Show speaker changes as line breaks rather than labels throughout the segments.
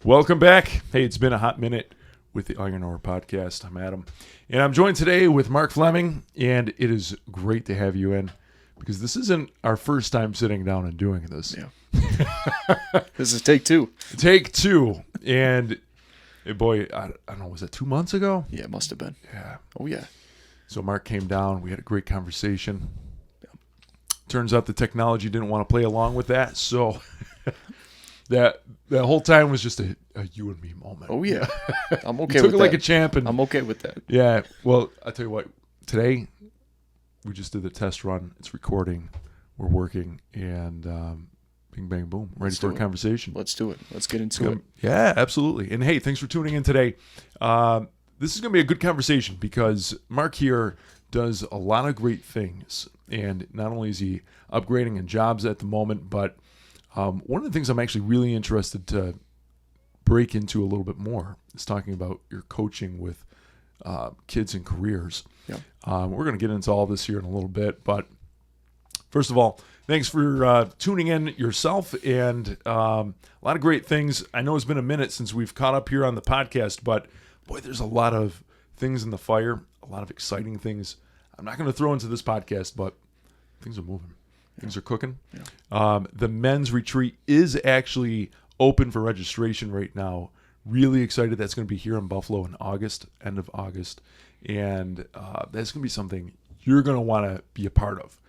Welcome back. Hey, it's been a hot minute with the Iron Ore Podcast. I'm Adam, and I'm joined today with Mark Fleming, and it is great to have you in because this isn't our first time sitting down and doing this.
Yeah. This is take two.
Take two. And hey, boy, I don't know, was that 2 months ago?
Yeah, it must have been.
Yeah.
Oh, yeah.
So Mark came down. We had a great conversation. Turns out the technology didn't want to play along with that, so that whole time was just a you and me moment.
Oh, yeah. I'm okay
you took
with
it
that.
like a champ. And
I'm okay with that.
yeah, well, I'll tell you what. Today, we just did the test run. It's recording. We're working, and bing, bang, boom. Ready for a conversation.
Let's do it. Let's get into it.
Yeah, absolutely. And hey, thanks for tuning in today. This is going to be a good conversation because Mark here does a lot of great things. And not only is he upgrading in jobs at the moment, but one of the things I'm actually really interested to break into a little bit more is talking about your coaching with kids and careers.
Yeah.
We're going to get into all this here in a little bit, but first of all, thanks for tuning in yourself, and a lot of great things. I know it's been a minute since we've caught up here on the podcast, but boy, there's a lot of things in the fire, a lot of exciting things. I'm not going to throw into this podcast, but things are moving. Things are cooking. Yeah. The men's retreat is actually open for registration right now. Really excited. That's going to be here in Buffalo in August, end of August. And that's going to be something you're going to want to be a part of.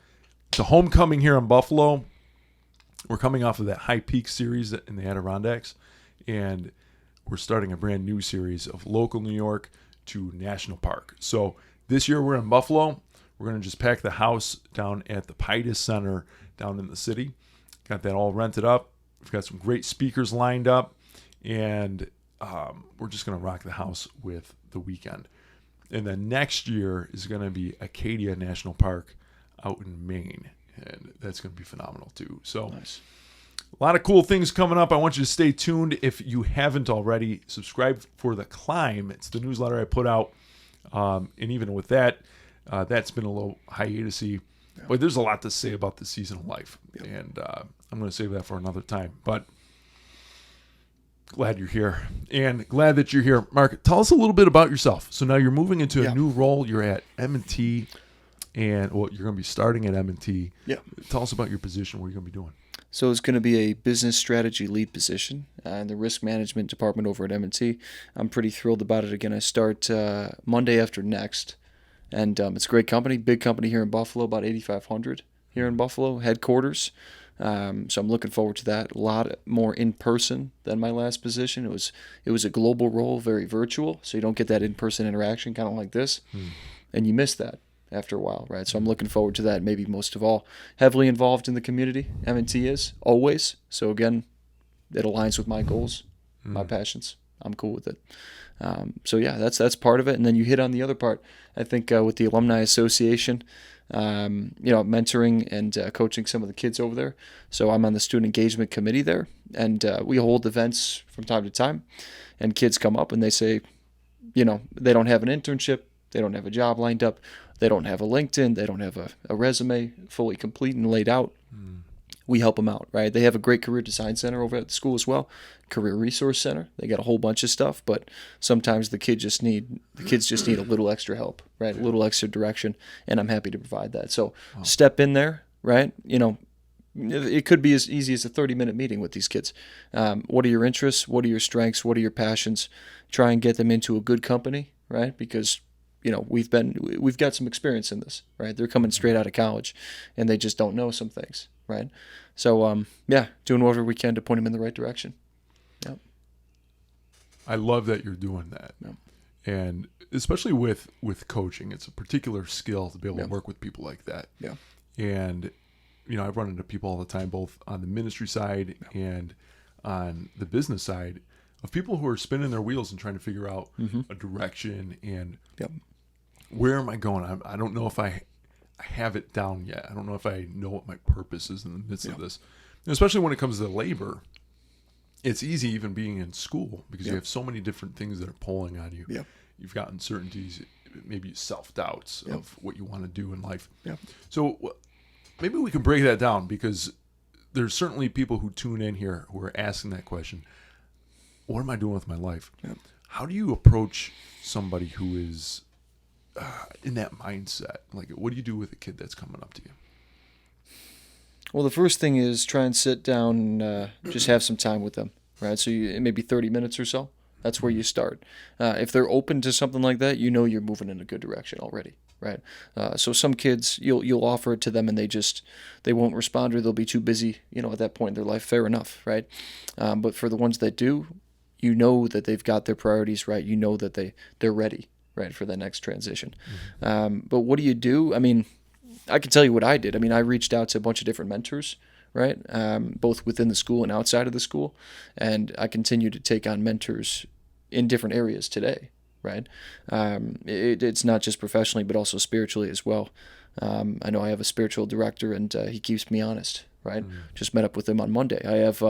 The homecoming here in Buffalo, we're coming off of that High Peak series in the Adirondacks, and we're starting a brand new series of local New York to National Park. So this year we're in Buffalo. We're going to just pack the house down at the Pitus Center down in the city. Got that all rented up. We've got some great speakers lined up, and we're just going to rock the house with the weekend. And then next year is going to be Acadia National Park out in Maine, and that's going to be phenomenal too. So
Nice.
A lot of cool things coming up. I want you to stay tuned. If you haven't already, subscribe for The Climb. It's the newsletter I put out, and even with that, that's been a little hiatus-y. Yeah. But there's a lot to say about the season of life, and I'm going to save that for another time. But glad you're here, and glad that you're here. Mark, tell us a little bit about yourself. So now you're moving into a new role. You're at M&T, and well, you're going to be starting at M&T.
Yeah.
Tell us about your position. What are you going to be doing?
So it's going to be a business strategy lead position in the risk management department over at M&T. I'm pretty thrilled about it. Again, I start Monday after next. And it's a great company, big company here in Buffalo, about 8,500 here in Buffalo, headquarters. So I'm looking forward to that. A lot more in person than my last position. It was a global role, very virtual, so you don't get that in-person interaction, kind of like this, and you miss that after a while, right? So I'm looking forward to that. Maybe most of all, heavily involved in the community. M&T is always. So again, it aligns with my goals, my passions. I'm cool with it. So yeah, that's part of it. And then you hit on the other part. I think with the Alumni Association, mentoring and coaching some of the kids over there. So I'm on the student engagement committee there, and we hold events from time to time. And kids come up and they say, they don't have an internship, they don't have a job lined up, they don't have a LinkedIn, they don't have a resume fully complete and laid out. We help them out, right? They have a great career design center over at the school as well, career resource center. They got a whole bunch of stuff, but sometimes the kids just need a little extra help, right? A little extra direction, and I'm happy to provide that. So step in there, right? It could be as easy as a 30-minute meeting with these kids. What are your interests? What are your strengths? What are your passions? Try and get them into a good company, right? Because we've got some experience in this, right? They're coming straight out of college, and they just don't know some things, right? So, doing whatever we can to point them in the right direction. Yeah.
I love that you're doing that. Yeah. And especially with coaching, it's a particular skill to be able to work with people like that.
Yeah.
And, I've run into people all the time, both on the ministry side and on the business side, of people who are spinning their wheels and trying to figure out a direction and where am I going? I don't know if I have it down yet. I don't know if I know what my purpose is in the midst of this. And especially when it comes to labor, it's easy even being in school because you have so many different things that are pulling on you. Yeah. You've got uncertainties, maybe self-doubts of what you want to do in life. Yeah. So maybe we can break that down because there's certainly people who tune in here who are asking that question. what am I doing with my life?
Yeah.
How do you approach somebody who is in that mindset? Like, what do you do with a kid that's coming up to you?
Well, the first thing is try and sit down and just have some time with them, right? So maybe 30 minutes or so. That's where you start. If they're open to something like that, you know you're moving in a good direction already, right? So some kids, you'll offer it to them and they won't respond, or they'll be too busy, at that point in their life. Fair enough, right? But for the ones that do, you know that they've got their priorities right. You know that they're ready, right, for that next transition. But what do you do? I mean, I can tell you what I did. I mean, I reached out to a bunch of different mentors, right, both within the school and outside of the school, and I continue to take on mentors in different areas today, right? It's not just professionally, but also spiritually as well. I know I have a spiritual director, and he keeps me honest, right? Just met up with him on Monday. I have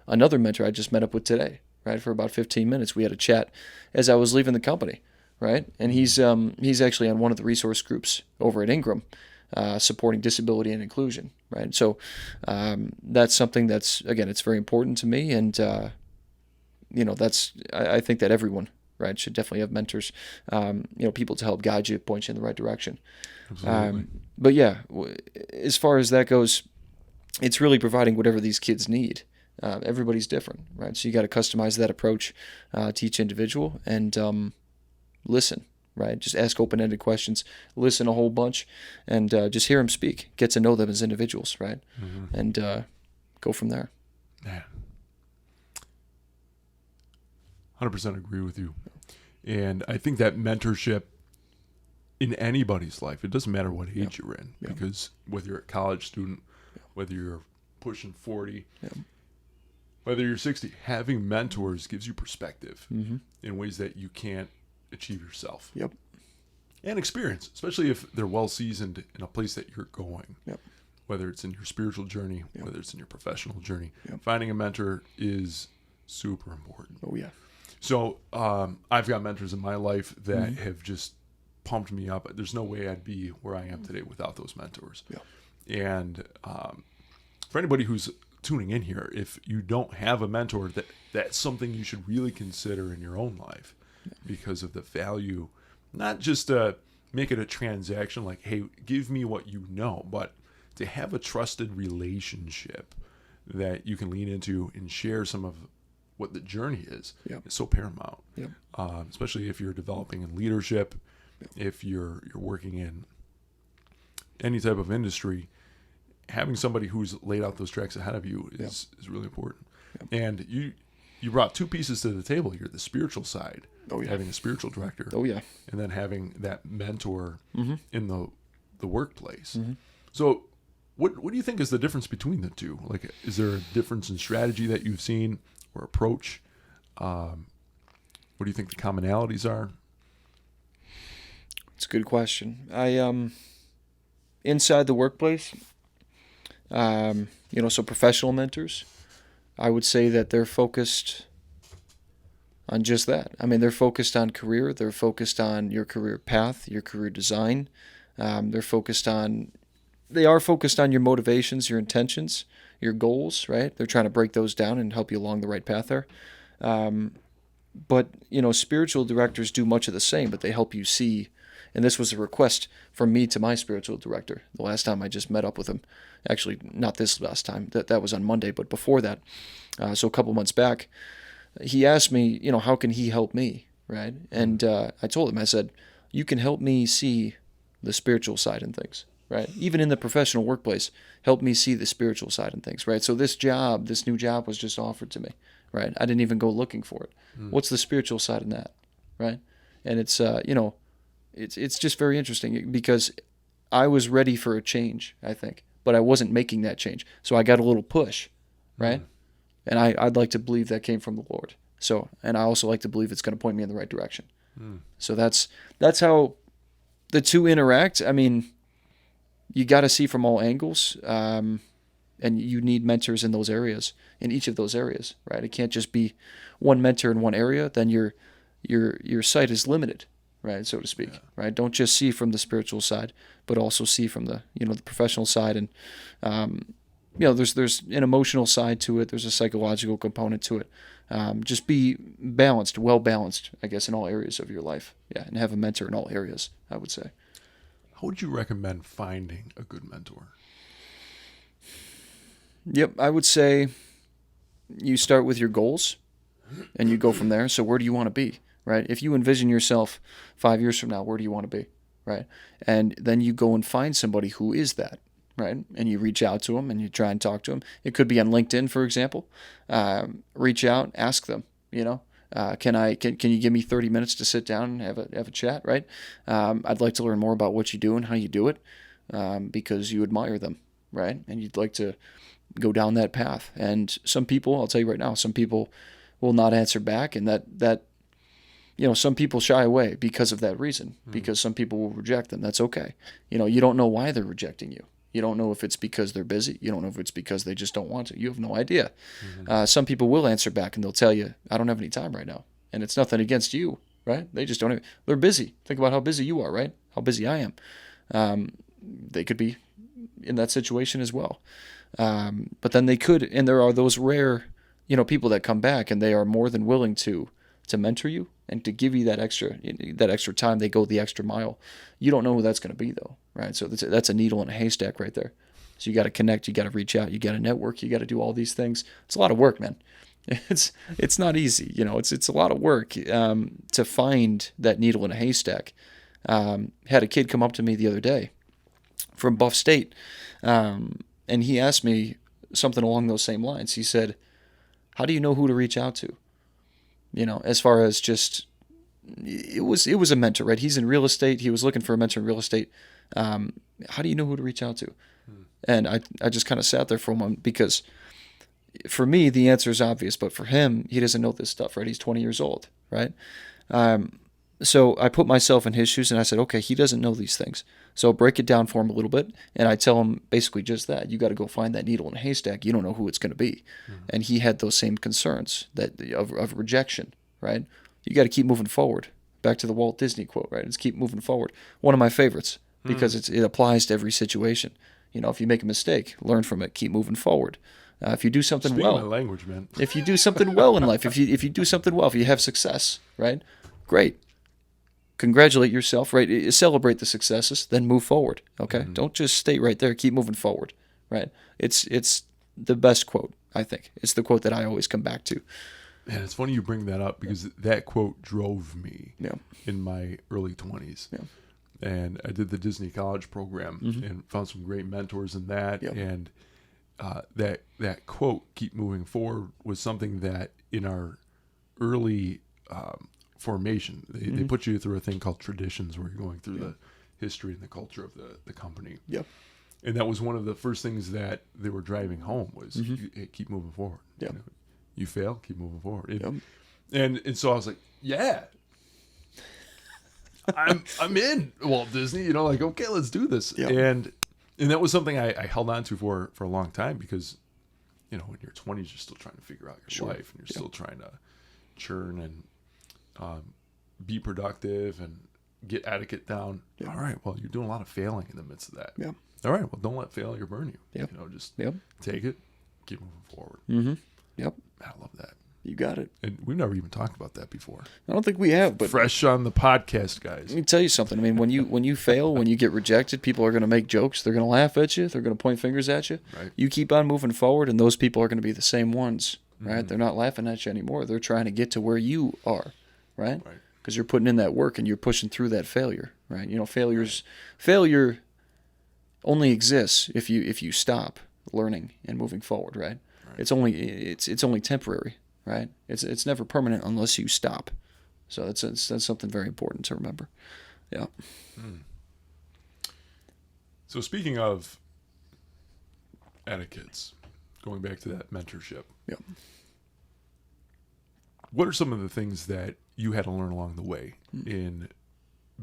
another mentor I just met up with today, right, for about 15 minutes. We had a chat as I was leaving the company, right? And he's actually on one of the resource groups over at Ingram, supporting disability and inclusion, right? So that's something that's, again, it's very important to me, and I think that everyone, right, should definitely have mentors, people to help guide you, point you in the right direction.
Absolutely.
But yeah, as far as that goes, it's really providing whatever these kids need. Everybody's different, right? So you got to customize that approach to each individual and listen. Right, just ask open-ended questions, listen a whole bunch, and just hear them speak. Get to know them as individuals, right? And go from there.
Yeah, 100% agree with you. And I think that mentorship in anybody's life, it doesn't matter what age you're in, because whether you're a college student, whether you're pushing 40, whether you're 60, having mentors gives you perspective in ways that you can't achieve yourself. And experience, especially if they're well seasoned in a place that you're going. Whether it's in your spiritual journey, whether it's in your professional journey, finding a mentor is super important.
Oh yeah.
So I've got mentors in my life that have just pumped me up. There's no way I'd be where I am today without those mentors. And for anybody who's tuning in here, if you don't have a mentor, that's something you should really consider in your own life. Because of the value, not just make it a transaction like, hey, give me what you know, but to have a trusted relationship that you can lean into and share some of what the journey is so paramount. Especially if you're developing in leadership, if you're working in any type of industry, having somebody who's laid out those tracks ahead of you is really important. And you brought two pieces to the table here: the spiritual side, having a spiritual director, and then having that mentor in the workplace. So what do you think is the difference between the two? Like, is there a difference in strategy that you've seen or approach? What do you think the commonalities are?
It's a good question. I inside the workplace, so professional mentors, I would say that they're focused on just that. I mean, they're focused on career. They're focused on your career path, your career design. They are focused on your motivations, your intentions, your goals, right? They're trying to break those down and help you along the right path there. But, spiritual directors do much of the same, but they help you see. And this was a request from me to my spiritual director the last time I just met up with him. Actually, not this last time. That was on Monday, but before that. So a couple months back, he asked me, how can he help me, right? And I told him, I said, you can help me see the spiritual side in things, right? Even in the professional workplace, help me see the spiritual side in things, right? So this new job was just offered to me, right? I didn't even go looking for it. What's the spiritual side in that, right? And it's, it's just very interesting because I was ready for a change, I think, but I wasn't making that change. So I got a little push, right? And I'd like to believe that came from the Lord. So, and I also like to believe it's going to point me in the right direction. So that's how the two interact. I mean, you got to see from all angles, and you need mentors in those areas, in each of those areas, right? It can't just be one mentor in one area. Then your sight is limited, right, so to speak, right? Don't just see from the spiritual side, but also see from the the professional side, and there's an emotional side to it. There's a psychological component to it. Just be balanced, well balanced, I guess, in all areas of your life. Yeah, and have a mentor in all areas, I would say.
How would you recommend finding a good mentor?
Yep, I would say you start with your goals and you go from there. So where do you want to be, right? If you envision yourself 5 years from now, where do you want to be, right? And then you go and find somebody who is that, right? And you reach out to them and you try and talk to them. It could be on LinkedIn, for example. Reach out, ask them, can you give me 30 minutes to sit down and have a chat, right? I'd like to learn more about what you do and how you do it, because you admire them, right? And you'd like to go down that path. And some people, I'll tell you right now, some people will not answer back, and that some people shy away because of that reason, because some people will reject them. That's okay. You don't know why they're rejecting you. You don't know if it's because they're busy. You don't know if it's because they just don't want to. You have no idea. Some people will answer back and they'll tell you, I don't have any time right now. And it's nothing against you, right? They just don't have, they're busy. Think about how busy you are, right? How busy I am. They could be in that situation as well. But then they could, and there are those rare, people that come back and they are more than willing to mentor you and to give you that extra time. They go the extra mile. You don't know who that's going to be though, right? So that's a needle in a haystack right there. So you got to connect, you got to reach out, you got to network, you got to do all these things. It's a lot of work, man. It's not easy, it's a lot of work to find that needle in a haystack. Had a kid come up to me the other day from Buff State, and he asked me something along those same lines. He said, how do you know who to reach out to? As far as just, it was a mentor, right? He's in real estate. He was looking for a mentor in real estate. How do you know who to reach out to? And I just kind of sat there for a moment, because for me, the answer is obvious, but for him, he doesn't know this stuff, right? He's 20 years old, right? So I put myself in his shoes and I said, okay, he doesn't know these things. So I'll break it down for him a little bit. And I tell him basically just that. You got to go find that needle in a haystack. You don't know who it's going to be. And he had those same concerns of rejection, right? You got to keep moving forward. Back to the Walt Disney quote, right? It's keep moving forward. One of my favorites, because it applies to every situation. If you make a mistake, learn from it, keep moving forward. If you do something
Speaking
well,
my language, man.
If you do something well in life, if you do something well, if you have success, right? Great. Congratulate yourself, right? Celebrate the successes, then move forward. Okay, Don't just stay right there. Keep moving forward, right? It's the best quote, I think. It's the quote that I always come back to.
Man, it's funny you bring that up, because that quote drove me
Yeah.
in my early 20s.
Yeah.
And I did the Disney College program and found some great mentors in that.
Yep.
And that quote, keep moving forward, was something that in our early formation, they put you through a thing called traditions, where you're going through the history and the culture of the company.
Yep.
And that was one of the first things that they were driving home was hey, keep moving forward.
Yep.
You fail, keep moving forward.
Yep.
And so I was like, yeah, I'm in Walt Disney, like, okay, let's do this.
Yep.
And that was something I held on to for a long time, because, when you're 20s, you're still trying to figure out your life, and you're still trying to churn and be productive and get etiquette down. Yep. All right, well, you're doing a lot of failing in the midst of that.
Yep.
All right, well, don't let failure burn you.
Yep.
Just
Yep.
take it, keep moving forward.
Yep.
I love that.
You got it.
And we've never even talked about that before.
I don't think we have, but
Fresh on the podcast, guys.
let me tell you something. I mean, when you fail, when you get rejected, people are going to make jokes. They're going to laugh at you. They're going to point fingers at you.
Right.
You keep on moving forward, and those people are going to be the same ones, right? They're not laughing at you anymore. They're trying to get to where you are, right?
Right.
Because you're putting in that work and you're pushing through that failure, right? Failure only exists if you stop learning and moving forward, right? It's only temporary, right? It's never permanent unless you stop. So that's something very important to remember. Yeah.
So speaking of etiquettes, going back to that mentorship.
Yeah.
What are some of the things that you had to learn along the way in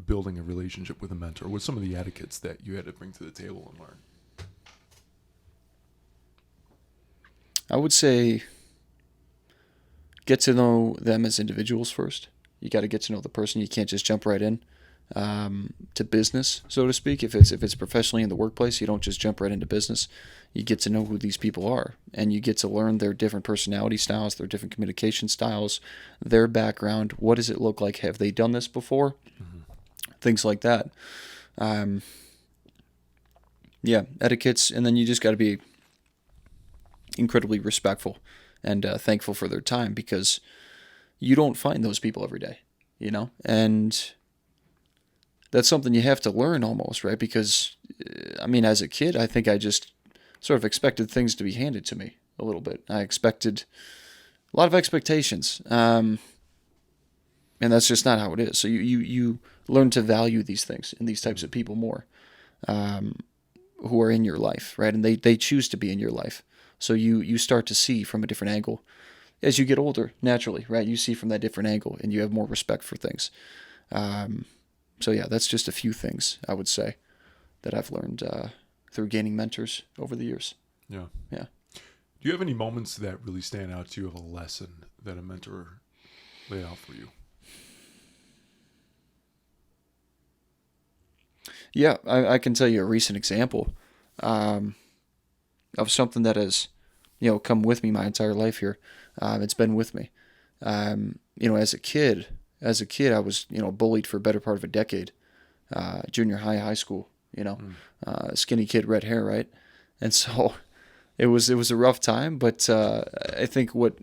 building a relationship with a mentor? What's some of the etiquettes that you had to bring to the table and learn?
I would say get to know them as individuals first. You got to get to know the person. You can't just jump right in. to business, so to speak. If it's professionally in the workplace, you don't just jump right into business. You get to know who these people are, and you get to learn their different personality styles, their different communication styles, their background. What does it look like? Have they done this before? Things like that. Yeah, etiquettes, and then you just got to be incredibly respectful and thankful for their time, because you don't find those people every day, and that's something you have to learn almost, right? Because, as a kid, I think I just sort of expected things to be handed to me a little bit. I expected a lot of expectations, and that's just not how it is. So you learn to value these things and these types of people more, who are in your life, right? And they choose to be in your life. So you start to see from a different angle as you get older, naturally, right? You see from that different angle, and you have more respect for things. So yeah, that's just a few things I would say that I've learned through gaining mentors over the years.
Yeah.
Yeah.
Do you have any moments that really stand out to you of a lesson that a mentor laid out for you?
Yeah, I can tell you a recent example of something that has, come with me my entire life here. It's been with me. As a kid, I was, bullied for a better part of a decade. Junior high school, skinny kid, red hair, right? And so it was a rough time, but I think what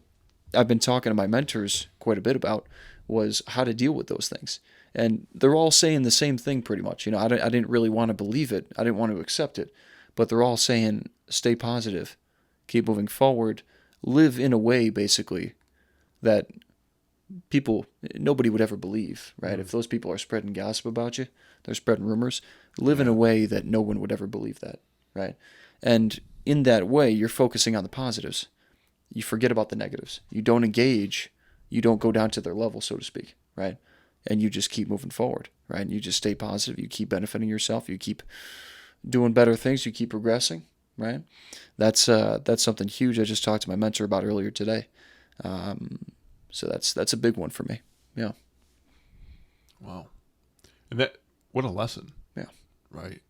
I've been talking to my mentors quite a bit about was how to deal with those things. And they're all saying the same thing pretty much. I didn't really want to believe it. I didn't want to accept it. But they're all saying, stay positive, keep moving forward, live in a way, basically, that nobody would ever believe, right?
Mm-hmm.
If those people are spreading gossip about you, they're spreading rumors, live in a way that no one would ever believe that, right? And in that way, you're focusing on the positives. You forget about the negatives. You don't engage. You don't go down to their level, so to speak, right? And you just keep moving forward, right? And you just stay positive. You keep benefiting yourself. You keep doing better things. You keep progressing, right? That's something huge I just talked to my mentor about earlier today. So that's a big one for me. Yeah.
Wow. And what a lesson.
Yeah.
Right.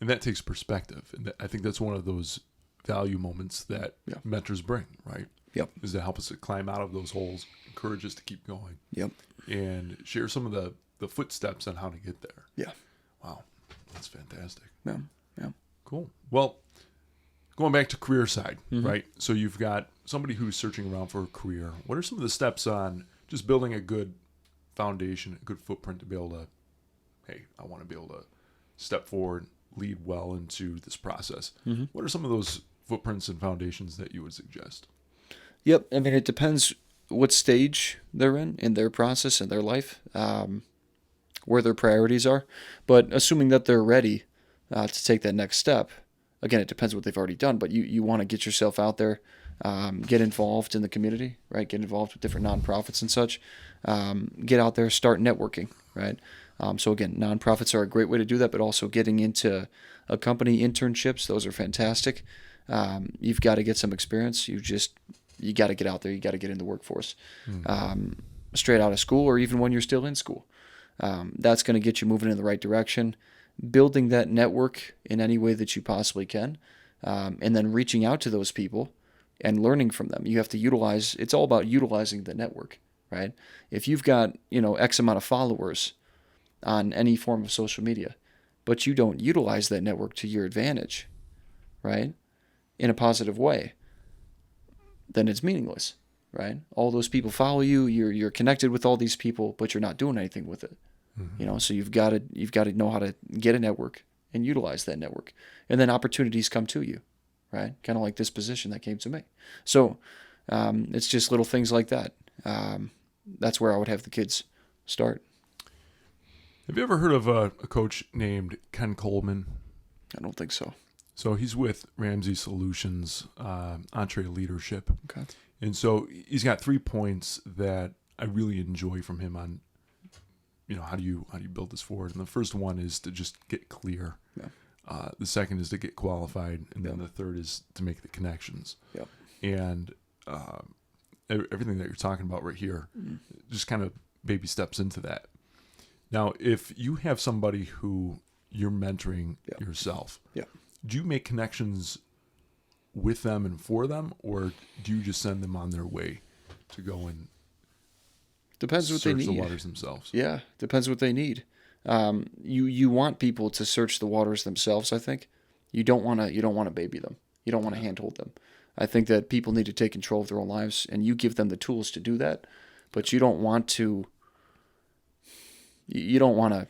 And that takes perspective. And I think that's one of those value moments that mentors bring, right?
Yep.
Is to help us to climb out of those holes, encourage us to keep going.
Yep.
And share some of the footsteps on how to get there.
Yeah.
Wow. That's fantastic.
Yeah. Yeah.
Cool. Well, going back to career side,
Mm-hmm.
right? So you've got somebody who's searching around for a career. What are some of the steps on just building a good foundation, a good footprint to be able to, hey, I want to be able to step forward, lead well into this process.
Mm-hmm.
What are some of those footprints and foundations that you would suggest?
Yep. It depends what stage they're in their process, in their life, where their priorities are. But assuming that they're ready to take that next step, again, it depends what they've already done, but you want to get yourself out there, get involved in the community, right? Get involved with different nonprofits and such. Get out there, start networking, right? So again, nonprofits are a great way to do that, but also getting into a company, internships, those are fantastic. You've got to get some experience. You got to get out there. You got to get in the workforce, straight out of school, or even when you're still in school. That's going to get you moving in the right direction, building that network in any way that you possibly can, and then reaching out to those people and learning from them. You have to it's all about utilizing the network, right? If you've got, X amount of followers on any form of social media, but you don't utilize that network to your advantage, right, in a positive way, then it's meaningless, right? All those people follow you. You're connected with all these people, but you're not doing anything with it.
Mm-hmm.
So you've got to know how to get a network and utilize that network, and then opportunities come to you, right? Kind of like this position that came to me. So it's just little things like that. That's where I would have the kids start.
Have you ever heard of a coach named Ken Coleman?
I don't think so.
So he's with Ramsey Solutions, Entree Leadership.
Okay.
And so he's got 3 points that I really enjoy from him on, how do you build this forward? And the first one is to just get clear.
Yeah.
The second is to get qualified, and then the third is to make the connections.
Yep.
And everything that you're talking about right here, just kind of baby steps into that. Now, if you have somebody who you're mentoring
Yeah.
yourself,
Yeah.
do you make connections with them and for them, or do you just send them on their way to go and
Depends what they
search
need.
the waters themselves?
Yeah, depends what they need. You want people to search the waters themselves. I think you don't want to baby them. You don't want to handhold them. I think that people need to take control of their own lives, and you give them the tools to do that. But you don't want to. You don't want to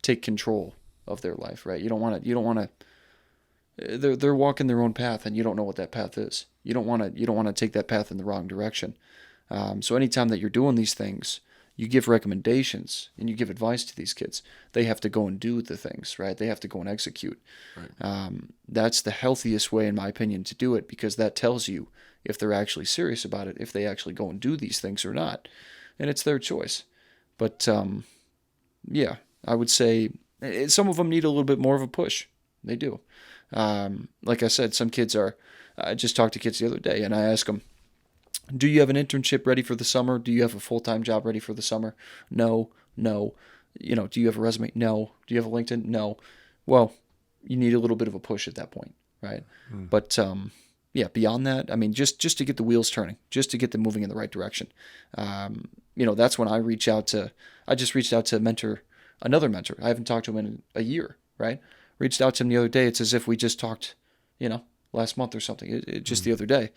take control of their life, right? You don't want to. You don't want to. They're walking their own path, and you don't know what that path is. You don't want to. You don't want to take that path in the wrong direction. So anytime that you're doing these things, you give recommendations and you give advice to these kids. They have to go and do the things, right? They have to go and execute.
Right.
That's the healthiest way, in my opinion, to do it, because that tells you if they're actually serious about it, if they actually go and do these things or not. And it's their choice. But yeah, I would say some of them need a little bit more of a push. They do. Like I said, some kids are, I just talked to kids the other day and I asked them, do you have an internship ready for the summer? Do you have a full-time job ready for the summer? No. You know, do you have a resume? No. Do you have a LinkedIn? No. Well, you need a little bit of a push at that point, right? But yeah, beyond that, I mean, just to get the wheels turning, just to get them moving in the right direction. You know, that's when I just reached out to another mentor. I haven't talked to him in a year, right? Reached out to him the other day. It's as if we just talked, you know, last month or something, just the other day.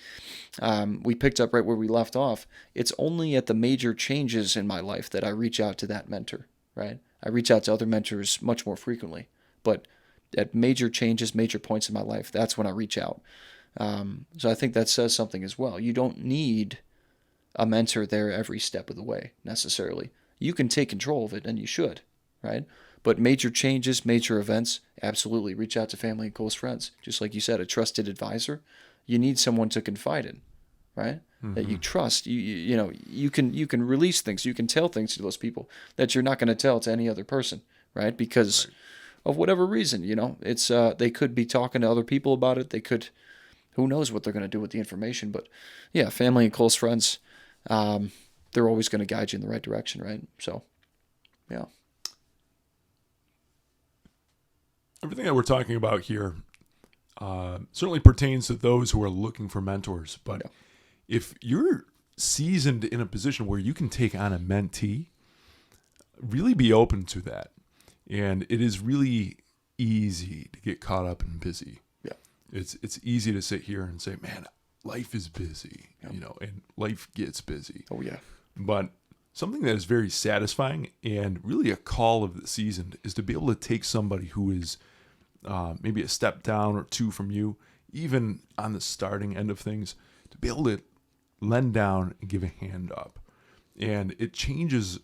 We picked up right where we left off. It's only at the major changes in my life that I reach out to that mentor, right? I reach out to other mentors much more frequently, but at major changes, major points in my life, that's when I reach out. So I think that says something as well. You don't need a mentor there every step of the way necessarily. You can take control of it, and you should, right? But major changes, major events, absolutely reach out to family and close friends. Just like you said, a trusted advisor. You need someone to confide in, right? That you trust. You know, you can release things. You can tell things to those people that you're not going to tell to any other person, right? Because of whatever reason, you know, it's they could be talking to other people about it. They could, who knows what they're going to do with the information. But yeah, family and close friends, they're always going to guide you in the right direction, right? So, yeah.
Everything that we're talking about here certainly pertains to those who are looking for mentors. But if you're seasoned in a position where you can take on a mentee, really be open to that. And it is really easy to get caught up and busy.
Yeah.
It's easy to sit here and say, man, life is busy, you know, and life gets busy.
Oh, yeah.
But something that is very satisfying and really a call of the season is to be able to take somebody who is maybe a step down or two from you, even on the starting end of things, to be able to lend down and give a hand up. And it changes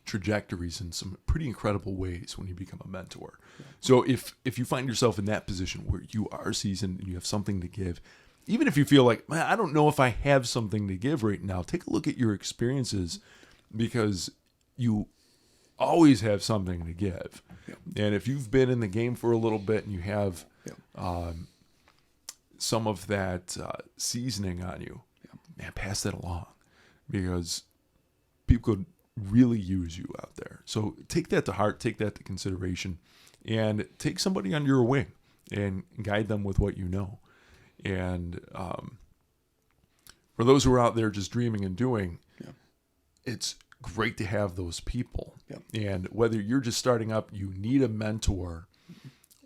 trajectories in some pretty incredible ways when you become a mentor. Yeah. So if you find yourself in that position where you are seasoned and you have something to give, even if you feel like, man, I don't know if I have something to give right now, take a look at your experiences, because you always have something to give. Yeah. And if you've been in the game for a little bit and you have some of that seasoning on you, man, pass that along, because people could really use you out there. So take that to heart, take that to consideration, and take somebody under your wing and guide them with what you know. And for those who are out there just dreaming and doing, it's great to have those people. And whether you're just starting up, you need a mentor,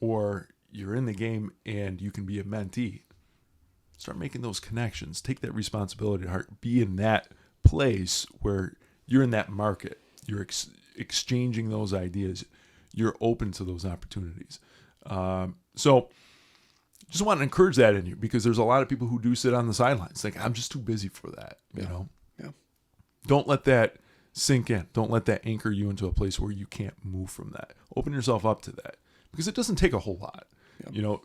or you're in the game and you can be a mentee, start making those connections. Take that responsibility to heart. Be in that place where you're in that market. You're exchanging those ideas. You're open to those opportunities. So just want to encourage that in you, because there's a lot of people who do sit on the sidelines think, I'm just too busy for that. You know, don't let that sink in. Don't let that anchor you into a place where you can't move from that. Open yourself up to that, because it doesn't take a whole lot. You know,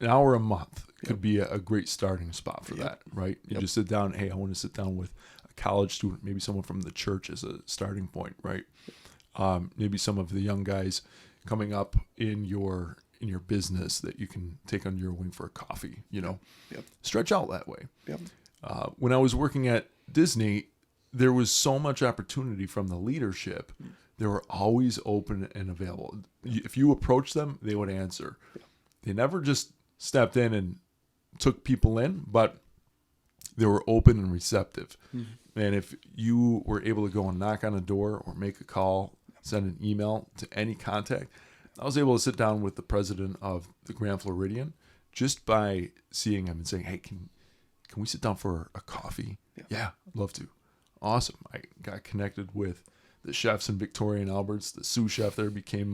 an hour a month could be a great starting spot for that, right? You just sit down. Hey, I want to sit down with a college student, maybe someone from the church as a starting point, right? Maybe some of the young guys coming up in your business that you can take under your wing for a coffee, you know, stretch out that way. When I was working at Disney, there was so much opportunity from the leadership they were always open and available. If you approached them, they would answer. They never just stepped in and took people in, but they were open and receptive. And if you were able to go and knock on a door or make a call, send an email to any contact, I was able to sit down with the president of the Grand Floridian just by seeing him and saying, hey, can we sit down for a coffee? Yeah, I'd love to. Awesome. I got connected with the chefs in Victoria and Alberts. The sous chef there became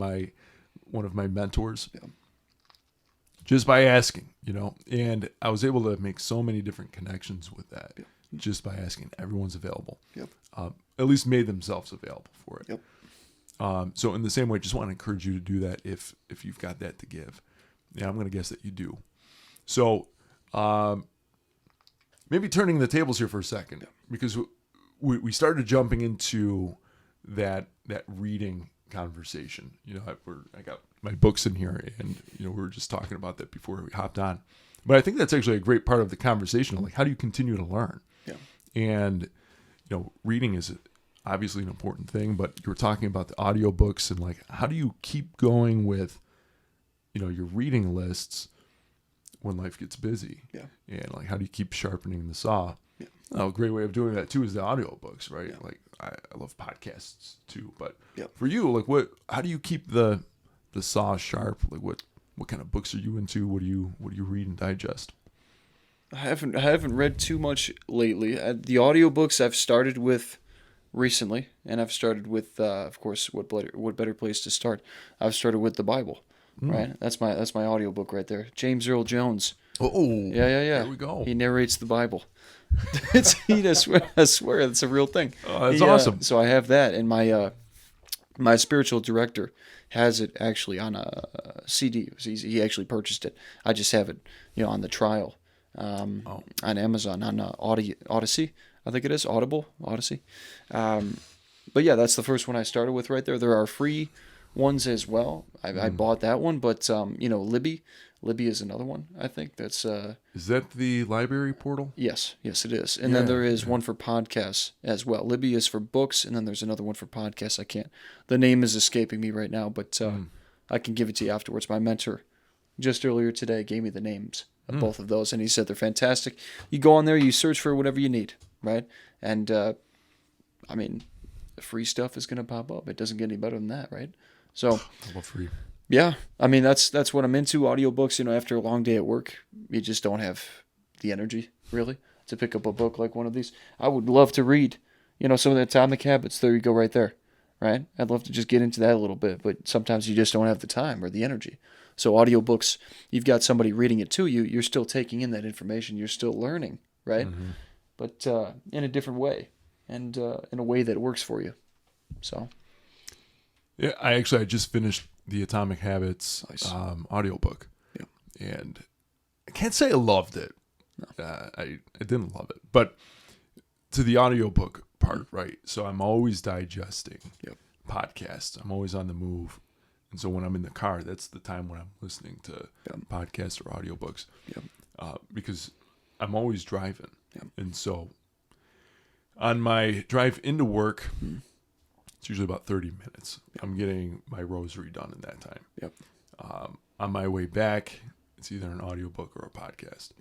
one of my mentors. Just by asking, and I was able to make so many different connections with that just by asking. Everyone's available. At least made themselves available for it. So in the same way, just want to encourage you to do that if you've got that to give. Yeah, I'm going to guess that you do. So maybe turning the tables here for a second, because we started jumping into that reading conversation. I got my books in here, and we were just talking about that before we hopped on. But I think that's actually a great part of the conversation. Like, how do you continue to learn? And reading is obviously an important thing, but you were talking about the audiobooks and like, how do you keep going with your reading lists when life gets busy? And like, how do you keep sharpening the saw? A great way of doing that too is the audiobooks, right? Like, I love podcasts too, but for you, like, how do you keep the saw sharp? Like, what kind of books are you into? What do you read and digest?
I haven't read too much lately. The audiobooks I've started with recently, and I've started with, of course, what better place to start? I've started with the Bible, right? That's my audiobook right there. James Earl Jones.
Oh,
yeah.
There we go.
He narrates the Bible. I swear, it's a real thing.
Oh, that's awesome.
So I have that, and my spiritual director has it actually on a CD. He actually purchased it. I just have it, on the trial, on Amazon, on Odyssey. I think it is Odyssey. But yeah, that's the first one I started with right there. There are free ones as well. I bought that one, but Libby is another one. I think that's.
Is that the library portal?
Yes, it is. And then there is one for podcasts as well. Libby is for books, and then there's another one for podcasts. The name is escaping me right now, but I can give it to you afterwards. My mentor, just earlier today, gave me the names of both of those, and he said they're fantastic. You go on there, you search for whatever you need, right? And the free stuff is going to pop up. It doesn't get any better than that, right? So,
I love free.
Yeah, that's what I'm into. Audiobooks, after a long day at work, you just don't have the energy, really, to pick up a book like one of these. I would love to read, some of the Atomic Habits. There you go right there, right? I'd love to just get into that a little bit, but sometimes you just don't have the time or the energy. So audiobooks, you've got somebody reading it to you. You're still taking in that information. You're still learning, right? But in a different way, and in a way that works for you. So.
Yeah, I just finished the Atomic Habits audiobook. And I can't say I loved it. No. I didn't love it. But to the audiobook part, right? So I'm always digesting podcasts. I'm always on the move. And so when I'm in the car, that's the time when I'm listening to podcasts or audiobooks. Because I'm always driving. And so on my drive into work, it's usually about 30 minutes. I'm getting my rosary done in that time. On my way back, it's either an audiobook or a podcast.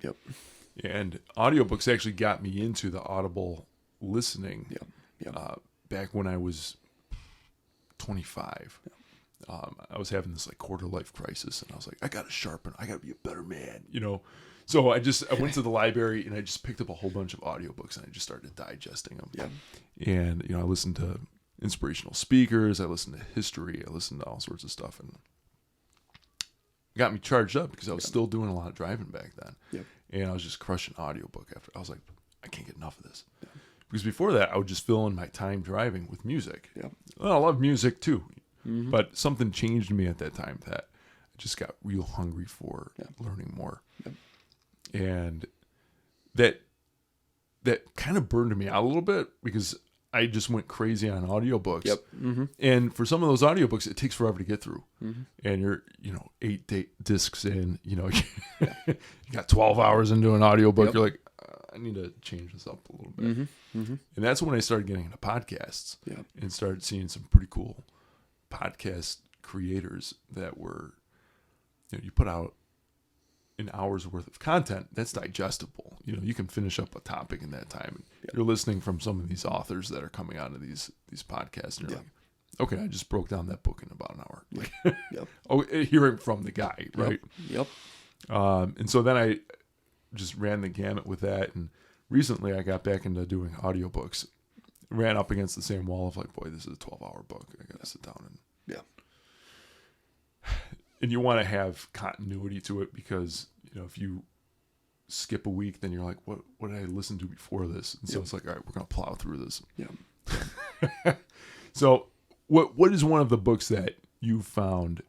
And audiobooks actually got me into the Audible listening back when I was 25. I was having this like quarter life crisis, and I was like, I got to be a better man, So I went to the library and I just picked up a whole bunch of audiobooks and I just started digesting them. And, I listened to inspirational speakers, I listened to history, I listened to all sorts of stuff, and it got me charged up because I was still doing a lot of driving back then. And I was just crushing audiobook after. I was like, I can't get enough of this. Because before that, I would just fill in my time driving with music. Well, I love music too. But something changed me at that time that I just got real hungry for learning more. And that kind of burned me out a little bit because I just went crazy on audiobooks. And for some of those audiobooks, it takes forever to get through. And you're, 8 discs in, you got 12 hours into an audiobook. You're like, I need to change this up a little bit.
Mm-hmm. Mm-hmm.
And that's when I started getting into podcasts
Yeah.
and started seeing some pretty cool podcast creators that were, you put out an hour's worth of content that's digestible. You can finish up a topic in that time. You're listening from some of these authors that are coming onto these podcasts, and you're like, okay, I just broke down that book in about an hour. Like, hearing from the guy, right?
Yep.
And so then I just ran the gamut with that, and recently I got back into doing audiobooks. Ran up against the same wall of like, boy, this is a 12-hour book. I gotta sit down and and you want to have continuity to it, because if you skip a week, then you're like, what did I listen to before this? And so it's like, all right, we're gonna plow through this.
Yeah.
So what is one of the books that you found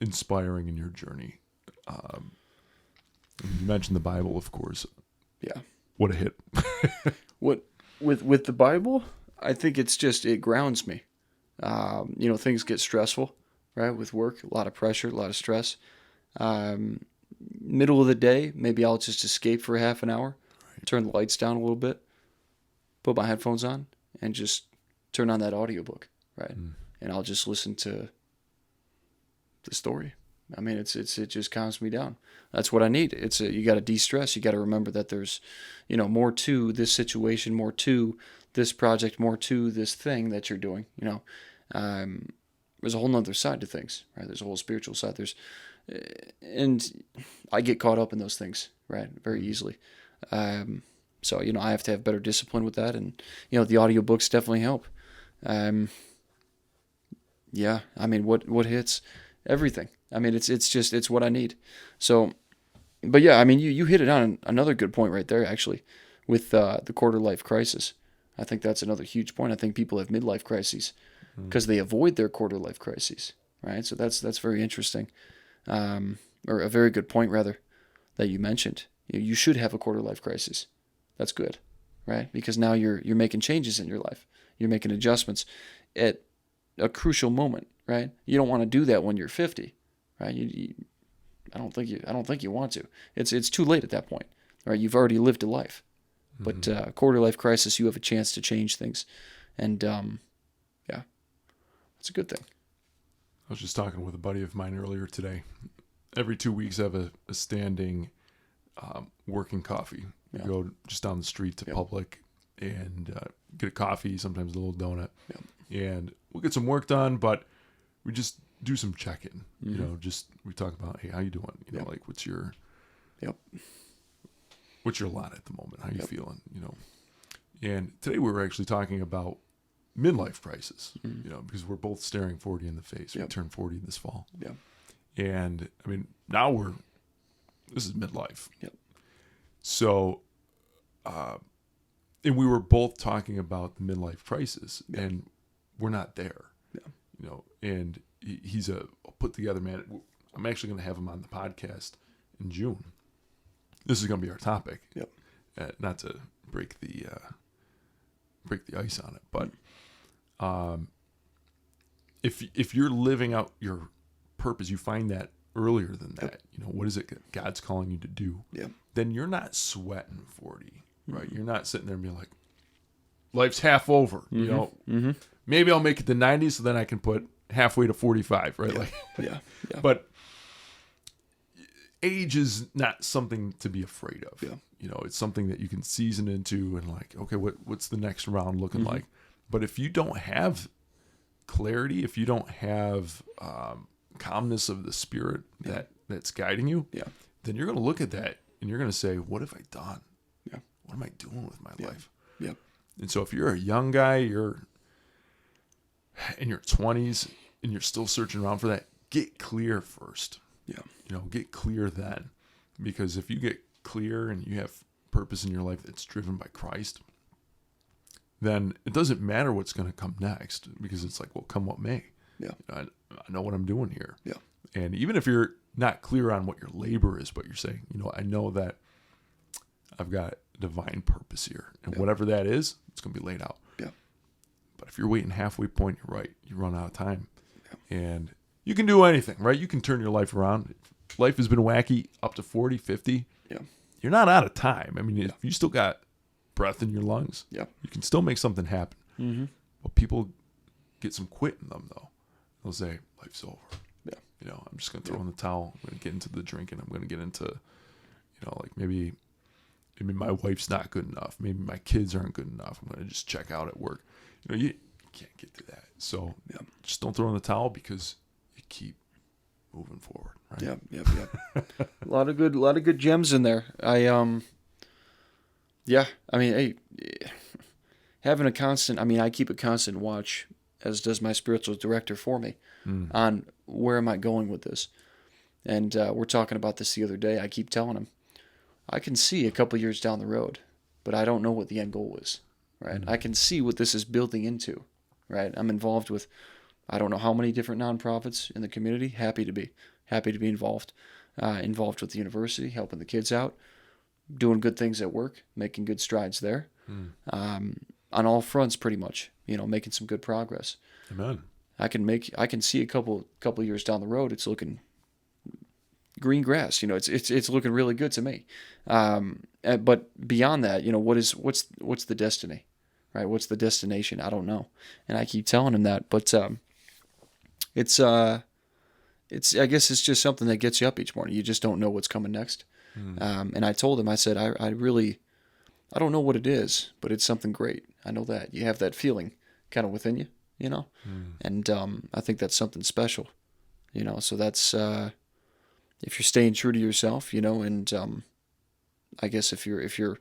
inspiring in your journey? You mentioned the Bible, of course.
Yeah.
What a hit.
With the Bible, I think it grounds me. Things get stressful, right? With work, a lot of pressure, a lot of stress. Middle of the day, maybe I'll just escape for half an hour, turn the lights down a little bit, put my headphones on, and just turn on that audiobook, right? And I'll just listen to the story. I mean, it just calms me down. That's what I need. You got to de-stress. You got to remember that there's, more to this situation, more to this project, more to this thing that you're doing. There's a whole nother side to things, right? There's a whole spiritual side. And I get caught up in those things, right? Very easily. So, I have to have better discipline with that. And, the audiobooks definitely help. Yeah. I mean, what hits? Everything. I mean, it's what I need. So, but yeah, I mean, you hit it on another good point right there, actually, with the quarter life crisis. I think that's another huge point. I think people have midlife crises because they avoid their quarter life crises, right? So that's very interesting, or a very good point rather that you mentioned. You should have a quarter life crisis. That's good, right? Because now you're making changes in your life. You're making adjustments at a crucial moment, right? You don't want to do that when you're 50, right? I don't think you want to. It's too late at that point, right? You've already lived a life. But quarter life crisis, you have a chance to change things, and it's a good thing.
I was just talking with a buddy of mine earlier today. Every 2 weeks, I have a standing working coffee. We go just down the street to Public and get a coffee, sometimes a little donut, and we'll get some work done. But we just do some check-in. Just we talk about, hey, how you doing? Like what's your lot at the moment? How you feeling? And today we were actually talking about midlife crisis. Because we're both staring 40 in the face. We turned 40 this fall. And I mean, now this is midlife. So, and we were both talking about the midlife crisis, and we're not there. And he's a put together man. I'm actually going to have him on the podcast in June. This is going to be our topic. Not to break the ice on it, but if you're living out your purpose, you find that earlier than that. What is it God's calling you to do? Then you're not sweating 40, right? You're not sitting there and being like, life's half over. Maybe I'll make it to 90, so then I can put halfway to 45, right? But age is not something to be afraid of. It's something that you can season into and like, okay, what's the next round looking like? But if you don't have clarity, if you don't have calmness of the spirit that's guiding you, then you're going to look at that and you're going to say, what have I done? What am I doing with my life? And so if you're a young guy, you're in your 20s and you're still searching around for that, get clear first. Get clear then. Because if you get clear and you have purpose in your life that's driven by Christ, then it doesn't matter what's going to come next, because it's like, well, come what may. I know what I'm doing here. And even if you're not clear on what your labor is, but you're saying, I know that I've got divine purpose here, and whatever that is, it's going to be laid out. But if you're waiting halfway point, you're right. You run out of time. And you can do anything, right? You can turn your life around. Life has been wacky up to 40, 50. you're not out of time. I mean, if you still got breath in your lungs,
Yeah.
you can still make something happen.
Mm-hmm.
But people get some quit in them, though. They'll say, life's over.
Yeah.
You know, I'm just going to throw in the towel. I'm going to get into the drinking. I'm going to get into, you know, like maybe my wife's not good enough. Maybe my kids aren't good enough. I'm going to just check out at work. You know, you can't get to that. So just don't throw in the towel because you keep moving forward. Right?
Yep. A lot of good gems in there. I mean, hey, having a constant. I mean, I keep a constant watch, as does my spiritual director for me, on where am I going with this. And we're talking about this the other day. I keep telling him, I can see a couple years down the road, but I don't know what the end goal is. Right? I can see what this is building into. Right? I'm involved with, I don't know how many different nonprofits in the community. Happy to be involved. Involved with the university, helping the kids out, doing good things at work, making good strides there. On all fronts, pretty much. You know, making some good progress.
Amen.
I can see a couple years down the road. It's looking green grass. You know, it's looking really good to me. But beyond that, you know, what's the destiny, right? What's the destination? I don't know. And I keep telling him that, but I guess it's just something that gets you up each morning. You just don't know what's coming next. And I told him, I said, I don't know what it is, but it's something great. I know that. You have that feeling kind of within you, you know? And I think that's something special, you know? So that's, if you're staying true to yourself, you know, and I guess if you're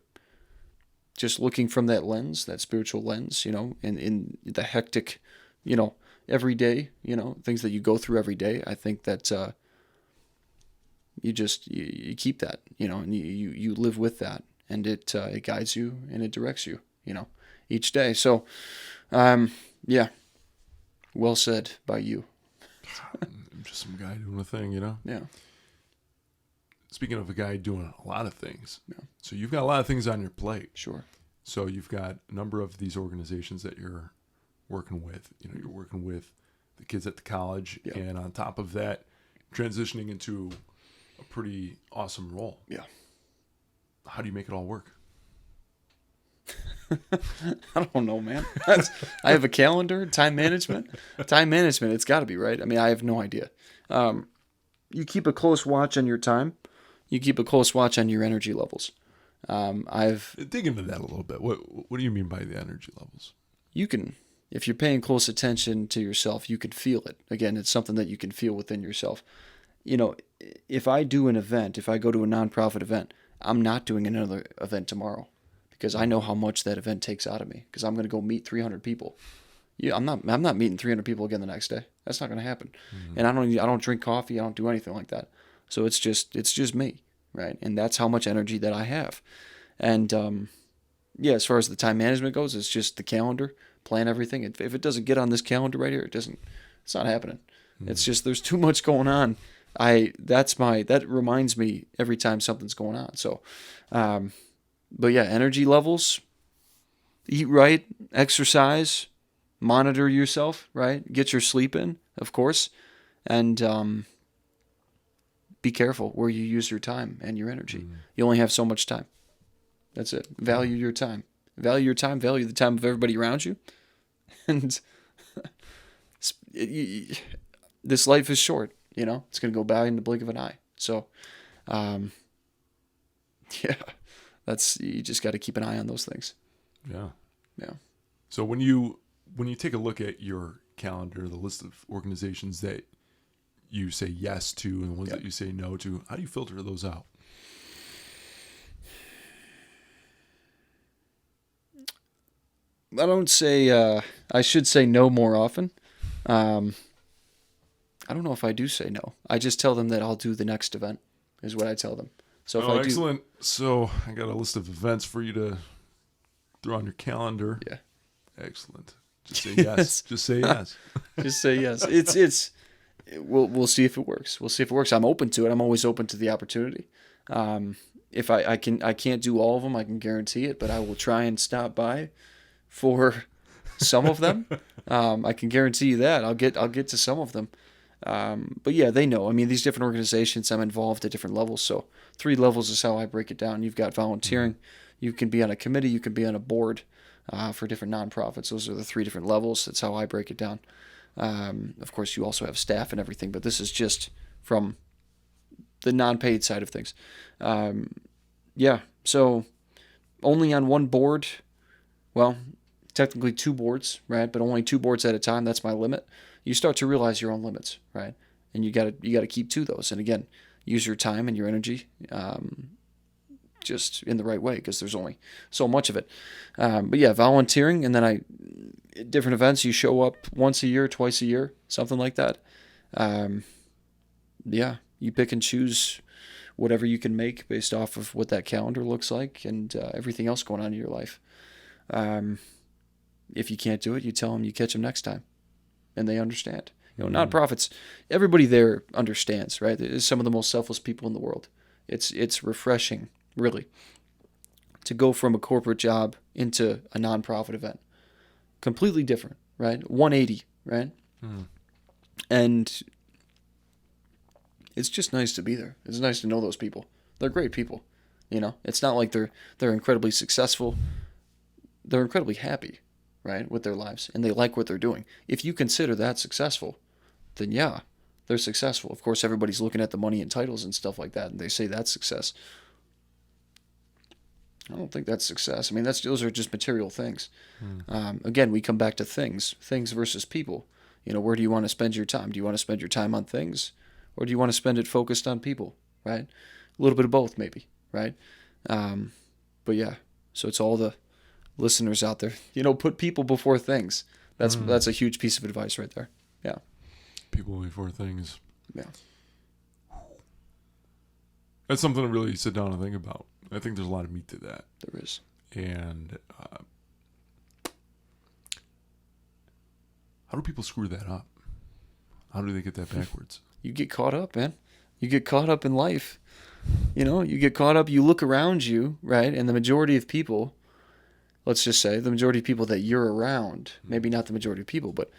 just looking from that lens, that spiritual lens, you know, in the hectic, you know, every day, you know, things that you go through every day, I think that you keep that, you know, and you live with that, and it guides you and it directs you, you know, each day. So, yeah, well said by you.
I'm just some guy doing a thing, you know?
Yeah.
Speaking of a guy doing a lot of things, so you've got a lot of things on your plate.
Sure.
So you've got a number of these organizations that you're working with. You know, you're working with the kids at the college, and on top of that, transitioning into a pretty awesome role. Yeah. How do you make it all work?
I don't know, man. I have a calendar, time management. It's got to be, right? I mean, I have no idea. You keep a close watch on your time. You keep a close watch on your energy levels.
Dig into that a little bit. What do you mean by the energy levels?
You can, if you're paying close attention to yourself, you can feel it. Again, it's something that you can feel within yourself. You know, if I do an event, if I go to a nonprofit event, I'm not doing another event tomorrow because I know how much that event takes out of me because I'm going to go meet 300 people. Yeah, I'm not meeting 300 people again the next day. That's not going to happen. And I don't drink coffee. I don't do anything like that. So it's just me, right? And that's how much energy that I have. And as far as the time management goes, it's just the calendar, plan everything. If it doesn't get on this calendar right here, it's not happening. It's just there's too much going on. That reminds me every time something's going on. So, but yeah, energy levels, eat right, exercise, monitor yourself, right? Get your sleep in, of course, and be careful where you use your time and your energy. You only have so much time. That's it. Value your time. Value your time. Value the time of everybody around you. And this life is short, you know? It's going to go by in the blink of an eye. So, you just got to keep an eye on those things.
Yeah.
Yeah.
So when you take a look at your calendar, the list of organizations that you say yes to and the ones that you say no to, how do you filter those out?
I don't say, I should say no more often. I don't know if I do say no. I just tell them that I'll do the next event is what I tell them. So if I
excellent. So I got a list of events for you to throw on your calendar.
Yeah.
Excellent. Just say yes. Just say yes.
Just say yes. We'll see if it works. We'll see if it works. I'm open to it. I'm always open to the opportunity. If I can't do all of them, I can guarantee it, but I will try and stop by for some of them. I can guarantee you that I'll get to some of them. But yeah, they know. I mean, these different organizations, I'm involved at different levels. So 3 levels is how I break it down. You've got volunteering. You can be on a committee. You can be on a board for different nonprofits. Those are the 3 different levels. That's how I break it down. Of course, you also have staff and everything, but this is just from the non-paid side of things. Yeah, so only on one board, well, technically 2 boards, right? But only 2 boards at a time. That's my limit. You start to realize your own limits, right? And you gotta keep to those. And again, use your time and your energy just in the right way, because there's only so much of it. But yeah, volunteering, and then different events. You show up once a year, twice a year, something like that. Yeah, you pick and choose whatever you can make based off of what that calendar looks like and everything else going on in your life. If you can't do it, you tell them, you catch them next time, and they understand. You know, nonprofits, everybody there understands, right? They're some of the most selfless people in the world. It's refreshing, really, to go from a corporate job into a nonprofit event. Completely different, right? 180, right? And it's just nice to be there. It's nice to know those people. They're great people. You know, it's not like they're incredibly successful. They're incredibly happy, right, with their lives, and they like what they're doing. If you consider that successful, then yeah, they're successful. Of course, everybody's looking at the money and titles and stuff like that, and they say that's success. I don't think that's success. I mean, those are just material things. Again, we come back to things versus people. You know, where do you want to spend your time? Do you want to spend your time on things, or do you want to spend it focused on people, right? A little bit of both, maybe, right? But yeah, so it's all the listeners out there, you know, put people before things. That's a huge piece of advice right there. Yeah.
People before things.
Yeah.
That's something to really sit down and think about. I think there's a lot of meat to that.
There is.
And how do people screw that up? How do they get that backwards?
You get caught up, man. You get caught up in life. You know, you get caught up, you look around you, right? And the majority of people, let's just say, the majority of people that you're around, maybe not the majority of people, but,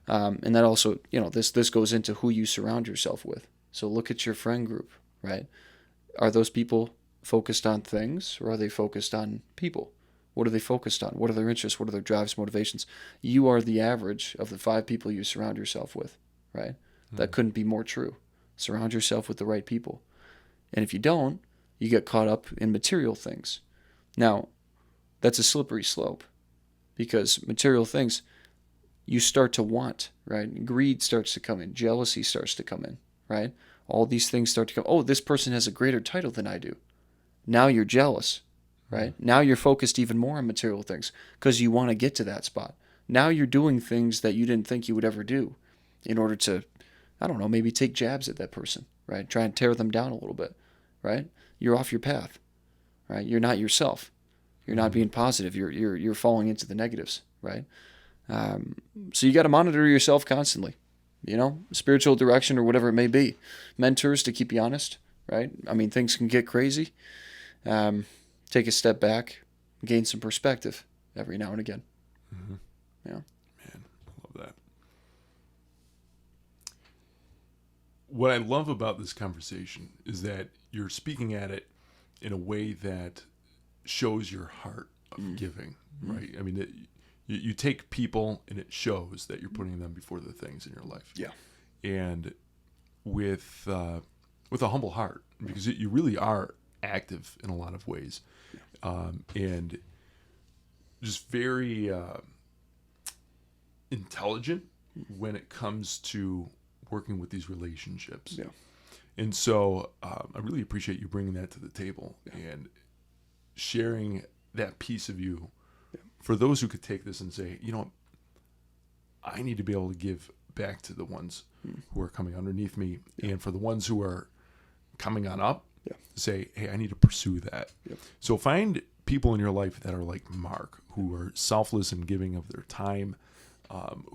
and that also, you know, this goes into who you surround yourself with. So look at your friend group, right? Are those people focused on things, or are they focused on people? What are they focused on? What are their interests? What are their drives, motivations? You are the average of the 5 people you surround yourself with, right? That couldn't be more true. Surround yourself with the right people. And if you don't, you get caught up in material things. Now, that's a slippery slope, because material things you start to want, right? Greed starts to come in. Jealousy starts to come in, right? All these things start to come. Oh, this person has a greater title than I do. Now you're jealous, right? Now you're focused even more on material things because you want to get to that spot. Now you're doing things that you didn't think you would ever do in order to, I don't know, maybe take jabs at that person, right? Try and tear them down a little bit, right? You're off your path, right? You're not yourself. You're not being positive. You're falling into the negatives, right? So you got to monitor yourself constantly, you know, spiritual direction or whatever it may be. Mentors to keep you honest, right? I mean, things can get crazy. Take a step back, gain some perspective every now and again. Yeah.
Man, I love that. What I love about this conversation is that you're speaking at it in a way that shows your heart of giving, right? I mean, you take people, and it shows that you're putting them before the things in your life.
Yeah.
And with a humble heart, because you really are active in a lot of ways, and just very intelligent when it comes to working with these relationships.
Yeah.
And so I really appreciate you bringing that to the table and sharing that piece of you for those who could take this and say, you know, I need to be able to give back to the ones who are coming underneath me, and for the ones who are coming on up, say, hey, I need to pursue that. So find people in your life that are like Mark, who are selfless and giving of their time,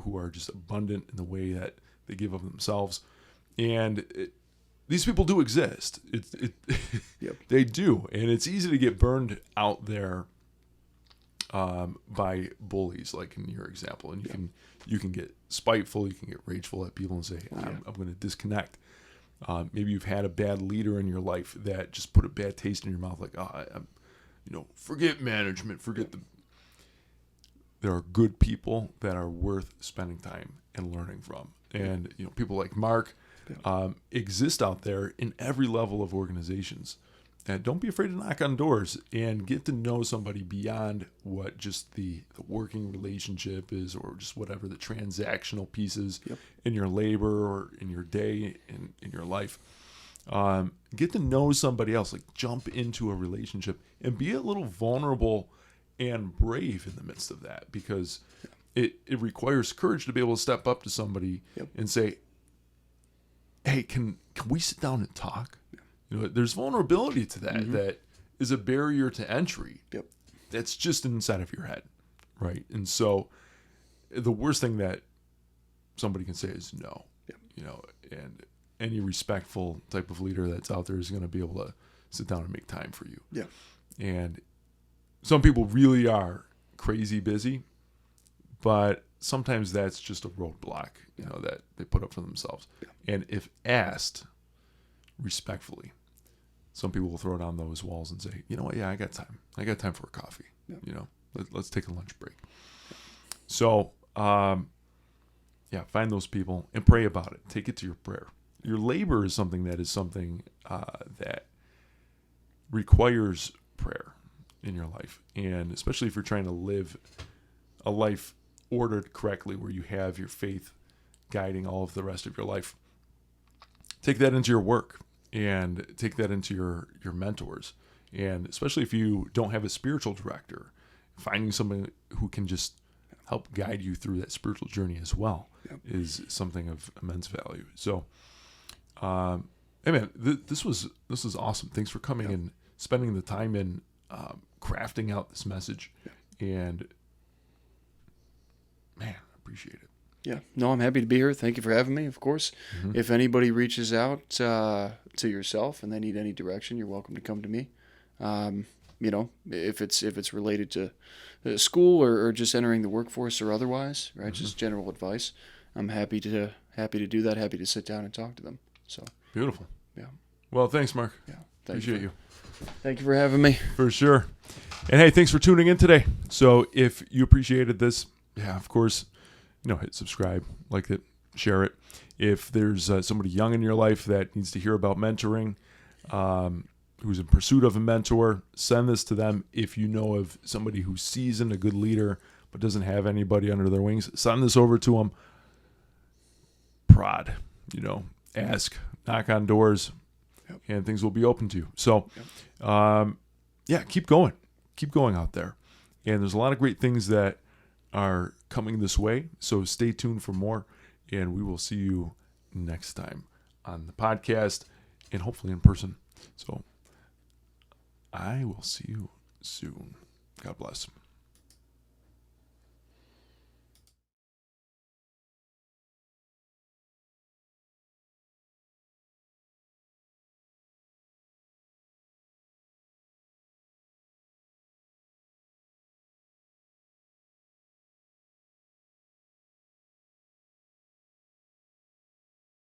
who are just abundant in the way that they give of themselves. And these people do exist. They do. And it's easy to get burned out there by bullies, like in your example, and you can get spiteful, you can get rageful at people and say, I'm going to disconnect. Maybe you've had a bad leader in your life that just put a bad taste in your mouth, like, forget management, There are good people that are worth spending time and learning from, and people like Mark exist out there in every level of organizations. And don't be afraid to knock on doors and get to know somebody beyond what just the working relationship is, or just whatever the transactional pieces in your labor or in your day in your life. Get to know somebody else, like jump into a relationship and be a little vulnerable and brave in the midst of that, because it requires courage to be able to step up to somebody and say, hey, can we sit down and talk? There's vulnerability to that that is a barrier to entry. That's just inside of your head, right? And so the worst thing that somebody can say is no. And any respectful type of leader that's out there is going to be able to sit down and make time for you. And some people really are crazy busy, but sometimes that's just a roadblock, that they put up for themselves. And if asked respectfully, some people will throw down those walls and say, you know what, I got time. I got time for a coffee. Let's take a lunch break. So, find those people and pray about it. Take it to your prayer. Your labor is something that requires prayer in your life. And especially if you're trying to live a life ordered correctly, where you have your faith guiding all of the rest of your life, take that into your work and take that into your mentors. And especially if you don't have a spiritual director, finding somebody who can just help guide you through that spiritual journey as well is something of immense value. So, hey man, this was awesome. Thanks for coming and spending the time in crafting out this message. And man, I appreciate it.
Yeah, no, I'm happy to be here. Thank you for having me, of course. If anybody reaches out to yourself and they need any direction, you're welcome to come to me. If it's related to school or just entering the workforce or otherwise, right? Just general advice. I'm happy to do that. Happy to sit down and talk to them. So
beautiful.
Yeah.
Well, thanks, Mark.
Yeah.
Appreciate you.
Thank you for having me.
For sure. And hey, thanks for tuning in today. So if you appreciated this, of course, hit subscribe, like it, share it. If there's somebody young in your life that needs to hear about mentoring, who's in pursuit of a mentor, send this to them. If you know of somebody who's seasoned, a good leader, but doesn't have anybody under their wings, send this over to them. Prod, ask, knock on doors, and things will be open to you. So, keep going. Keep going out there. And there's a lot of great things that are coming this way. So stay tuned for more, and we will see you next time on the podcast and hopefully in person. So I will see you soon. God bless.